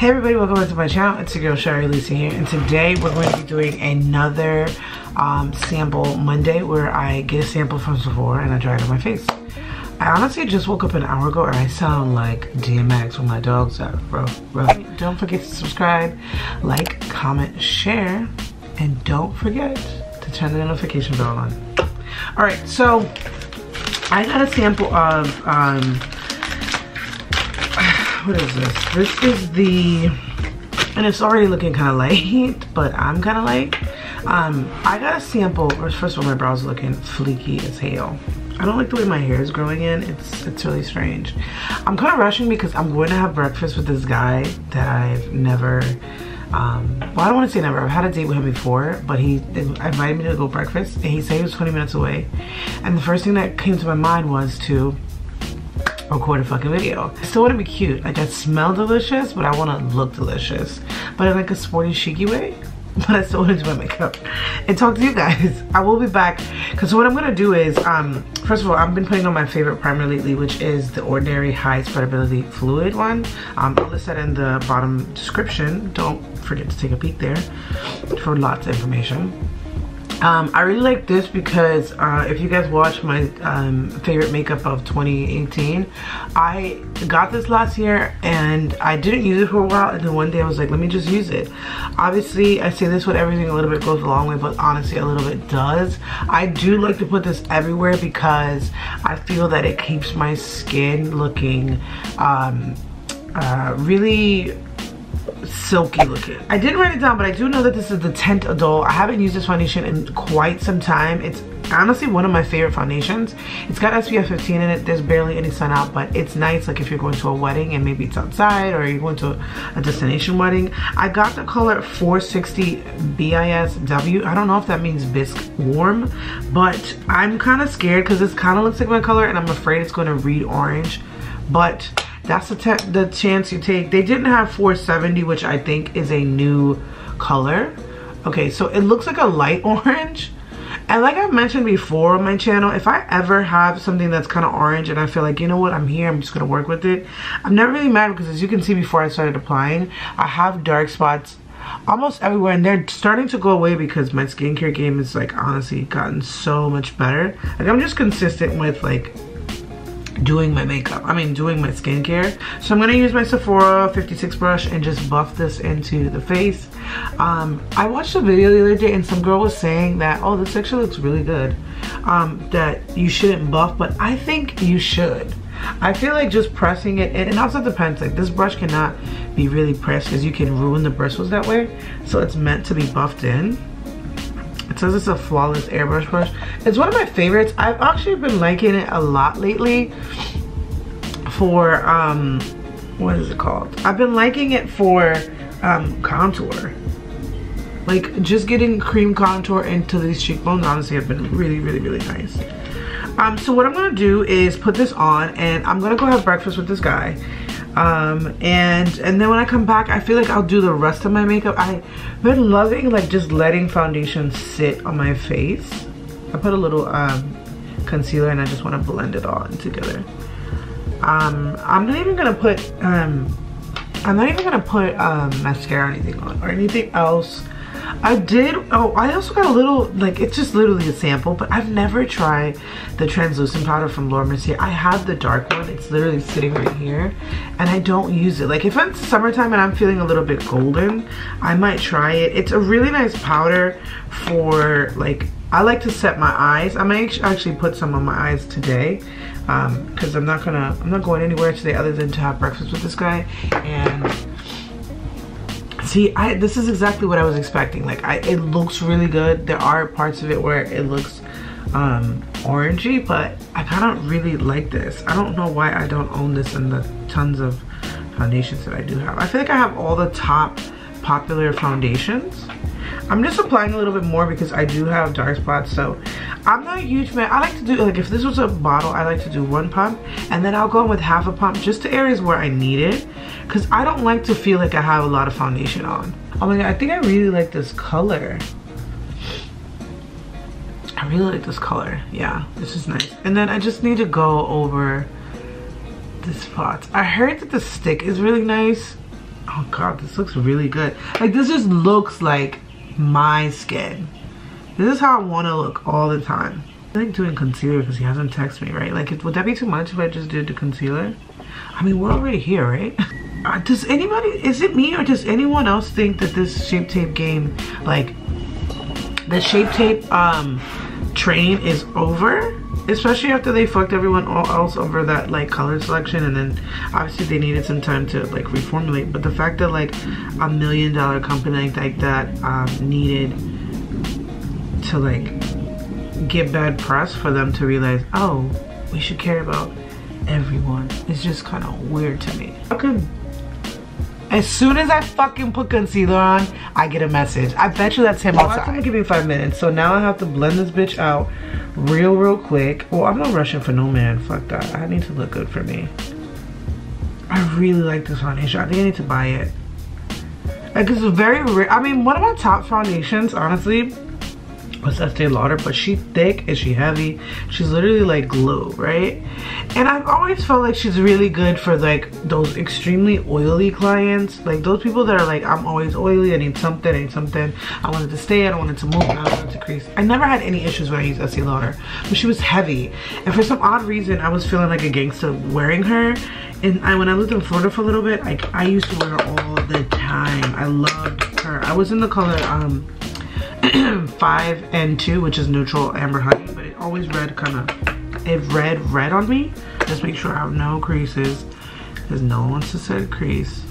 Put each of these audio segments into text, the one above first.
Hey everybody, welcome back to my channel. It's your girl Shari, Elisa here, and today we're going to be doing another sample Monday where I get a sample from Sephora and I dry it on my face. I honestly just woke up an hour ago and I sound like DMX when my dog's out, bro. Don't forget to subscribe, like, comment, share, and don't forget to turn the notification bell on. Alright, so I got a sample of what is this? This is the, and it's already looking kind of light, but I'm kind of light. I got a sample. First of all, my brows are looking fleeky as hell. I don't like the way my hair is growing in. It's really strange. I'm kind of rushing because I'm going to have breakfast with this guy that I've never, well, I don't want to say never. I've had a date with him before, but he invited me to go breakfast, and he said he was 20 minutes away. And the first thing that came to my mind was to record a fucking video. I still want to be cute. Like, I smell delicious, but I want to look delicious, but in like a sporty, chicy way. But I still want to do my makeup and talk to you guys. I will be back because what I'm gonna do is, first of all, I've been putting on my favorite primer lately, which is the Ordinary High Spreadability Fluid one. I'll list that in the bottom description. Don't forget to take a peek there for lots of information. I really like this because if you guys watch my favorite makeup of 2018, I got this last year and I didn't use it for a while, and then one day I was like, let me just use it. Obviously, I say this with everything, a little bit goes a long way, but honestly a little bit does. I do like to put this everywhere because I feel that it keeps my skin looking really silky looking. I didn't write it down, but I do know that this is the Teint Idole. I haven't used this foundation in quite some time. It's honestly one of my favorite foundations. It's got SPF 15 in it. There's barely any sun out, but it's nice like if you're going to a wedding and maybe it's outside, or you're going to a destination wedding. I got the color 460 BISW. I don't know if that means bisque warm, but I'm kind of scared because this kind of looks like my color and I'm afraid it's going to read orange, but that's the chance you take. They didn't have 470, which I think is a new color. Okay, so it looks like a light orange. And like I've mentioned before on my channel, if I ever have something that's kind of orange and I feel like, you know what, I'm here, I'm just going to work with it, I'm never really mad because, as you can see before I started applying, I have dark spots almost everywhere, and they're starting to go away because my skincare game is like honestly gotten so much better. Like, I'm just consistent with like doing my makeup, doing my skincare. So I'm gonna use my Sephora 56 brush and just buff this into the face. I watched a video the other day and some girl was saying that, oh, this actually looks really good, that you shouldn't buff, but I think you should. I feel like just pressing it, and it also depends, like this brush cannot be really pressed because you can ruin the bristles that way, so it's meant to be buffed in. It says it's a flawless airbrush brush. It's one of my favorites. I've actually been liking it a lot lately for, what is it called? I've been liking it for contour. Like, just getting cream contour into these cheekbones, honestly, have been really, really, really nice. So what I'm gonna do is put this on, and I'm gonna go have breakfast with this guy. And then when I come back, I feel like I'll do the rest of my makeup. I've been loving like just letting foundation sit on my face. I put a little concealer and I just want to blend it all in together. I'm not even gonna put mascara or anything on, or anything else. I also got a little, like, it's just literally a sample, but I've never tried the translucent powder from Mercier. I have the dark one. It's literally sitting right here, and I don't use it. Like, if it's summertime and I'm feeling a little bit golden, I might try it. It's a really nice powder for, like, I like to set my eyes. I might actually put some on my eyes today, because I'm not going anywhere today other than to have breakfast with this guy. And see, this is exactly what I was expecting. Like, it looks really good. There are parts of it where it looks orangey, but I kind of really like this. I don't know why I don't own this in the tons of foundations that I do have. I feel like I have all the top popular foundations. I'm just applying a little bit more because I do have dark spots, so I'm not a huge fan. I like to do, like, if this was a bottle, I like to do one pump, and then I'll go in with half a pump just to areas where I need it, because I don't like to feel like I have a lot of foundation on. Oh my god, I think I really like this color. I really like this color. Yeah, this is nice. And then I just need to go over the spots. I heard that the stick is really nice. Oh god, this looks really good. Like, this just looks like my skin. This is how I want to look all the time. I like doing concealer because he hasn't texted me, right? Like, would that be too much if I just did the concealer? I mean, we're already here, right? Does anybody, is it me or does anyone else think that this Shape Tape game, like, the Shape Tape train is over? Especially after they fucked everyone else over that like color selection, and then obviously they needed some time to like reformulate. But the fact that like $1 million company like that needed to like get bad press for them to realize, oh, we should care about everyone, it's just kind of weird to me. Okay. As soon as I fucking put concealer on, I get a message. I bet you that's him outside. I'm gonna give me 5 minutes, so now I have to blend this bitch out real quick. Well, I'm not rushing for no man. Fuck that. I need to look good for me. I really like this foundation. I think I need to buy it. Like, it's very rare. I mean, one of my top foundations, honestly, was Estee Lauder, but she's thick and she's heavy. She's literally like glue, right? And I've always felt like she's really good for like those extremely oily clients, like those people that are like, I'm always oily, I need something, I want it to stay, I don't want it to move, I don't want it to crease. I never had any issues when I used Estee Lauder, but she was heavy, and for some odd reason I was feeling like a gangster wearing her. And when I lived in Florida for a little bit, I used to wear her all the time. I loved her. I was in the color 5 and 2, which is neutral amber honey, but it always read red on me. Just make sure I have no creases, because no one wants to set a crease.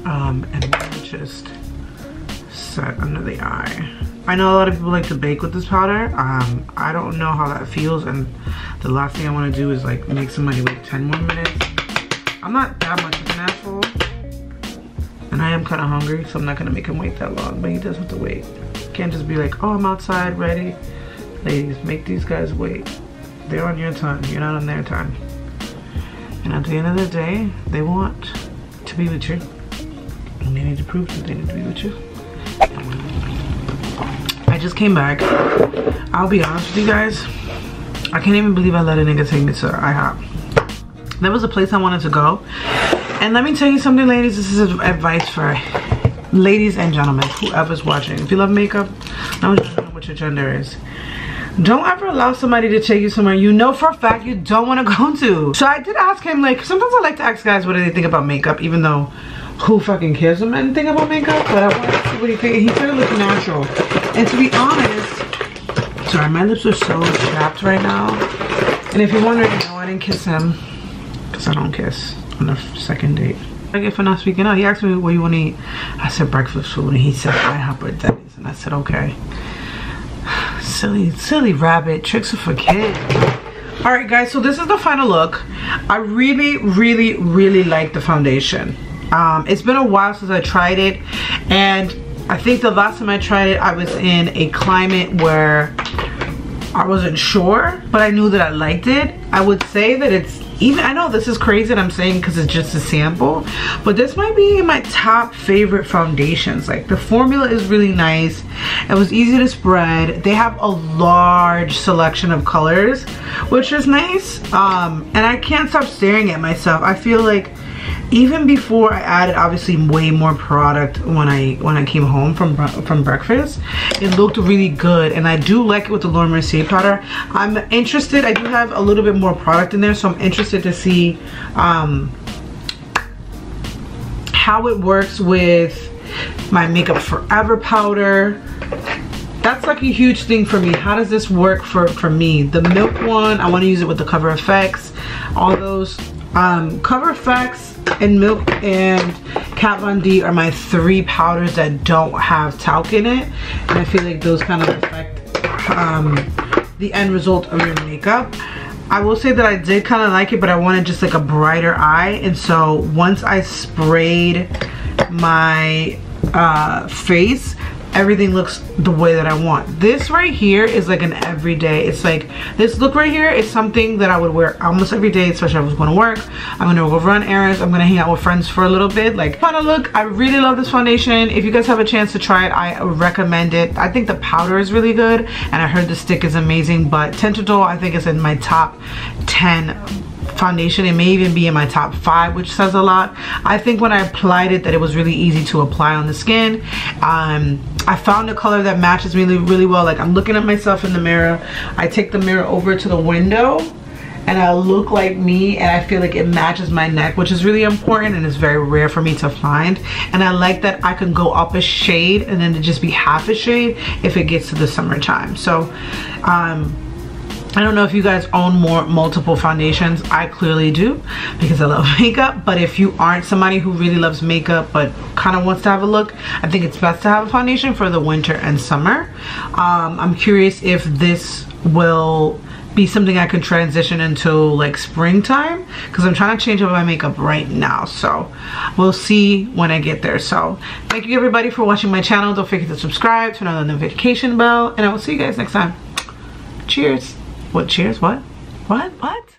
And then just set under the eye. I know a lot of people like to bake with this powder. I don't know how that feels, and the last thing I want to do is like make somebody wait 10 more minutes. I'm not that much of an asshole. And I am kind of hungry, so I'm not gonna make him wait that long, but he does have to wait. Can't just be like, oh, I'm outside, ready. Ladies, make these guys wait. They're on your time, you're not on their time. And at the end of the day, they want to be with you. And they need to prove that they need to be with you. I just came back. I'll be honest with you guys. I can't even believe I let a nigga take me to IHOP. There was a place I wanted to go. And let me tell you something, ladies, this is advice for ladies and gentlemen, whoever's watching. If you love makeup, I don't know what your gender is. Don't ever allow somebody to take you somewhere you know for a fact you don't want to go to. So I did ask him, like, sometimes I like to ask guys what do they think about makeup, even though who fucking cares what men think about makeup? But I wanted to see what he thinks. He said it looked natural. And to be honest, sorry, my lips are so chapped right now. And if you're wondering, no, I didn't kiss him, because I don't kiss on the second date. I get for not speaking out. He asked me what you want to eat. I said breakfast food, and he said IHOP or Denny's, and I said okay. Silly rabbit. Tricks are for kids. All right, guys. So this is the final look. I really like the foundation. It's been a while since I tried it, and I think the last time I tried it, I was in a climate where I wasn't sure, but I knew that I liked it. I would say that it's even, I know this is crazy that I'm saying because it's just a sample, but this might be my top favorite foundations. Like, the formula is really nice. It was easy to spread. They have a large selection of colors, which is nice. And I can't stop staring at myself. I feel like even before I added obviously way more product when I came home from breakfast, it looked really good, and I do like it with the Mercier powder. I'm interested, I do have a little bit more product in there, so I'm interested to see how it works with my Makeup Forever powder. That's like a huge thing for me. How does this work for me? The Milk one, I want to use it with the Cover FX. All those Cover FX and Milk and Kat Von D are my 3 powders that don't have talc in it, and I feel like those kind of affect the end result of your makeup. I will say that I did kind of like it, but I wanted just like a brighter eye, and so once I sprayed my face, everything looks the way that I want. This right here is like an everyday. It's like, this look right here is something that I would wear almost every day, especially if I was going to work. I'm gonna go run errands. I'm gonna hang out with friends for a little bit. Like, final look. I really love this foundation. If you guys have a chance to try it, I recommend it. I think the powder is really good, and I heard the stick is amazing, but Teint Idole I think is in my top 10 foundation. It may even be in my top 5, which says a lot. I think when I applied it that it was really easy to apply on the skin. I found a color that matches me really well. Like, I'm looking at myself in the mirror, I take the mirror over to the window and I look like me, and I feel like it matches my neck, which is really important and it's very rare for me to find. And I like that I can go up a shade and then to just be half a shade if it gets to the summertime. So I don't know if you guys own multiple foundations. I clearly do because I love makeup. But if you aren't somebody who really loves makeup but kind of wants to have a look, I think it's best to have a foundation for the winter and summer. I'm curious if this will be something I could transition into like springtime, because I'm trying to change up my makeup right now. So we'll see when I get there. So thank you everybody for watching my channel. Don't forget to subscribe, turn on the notification bell, and I will see you guys next time. Cheers. What? Cheers? What? What?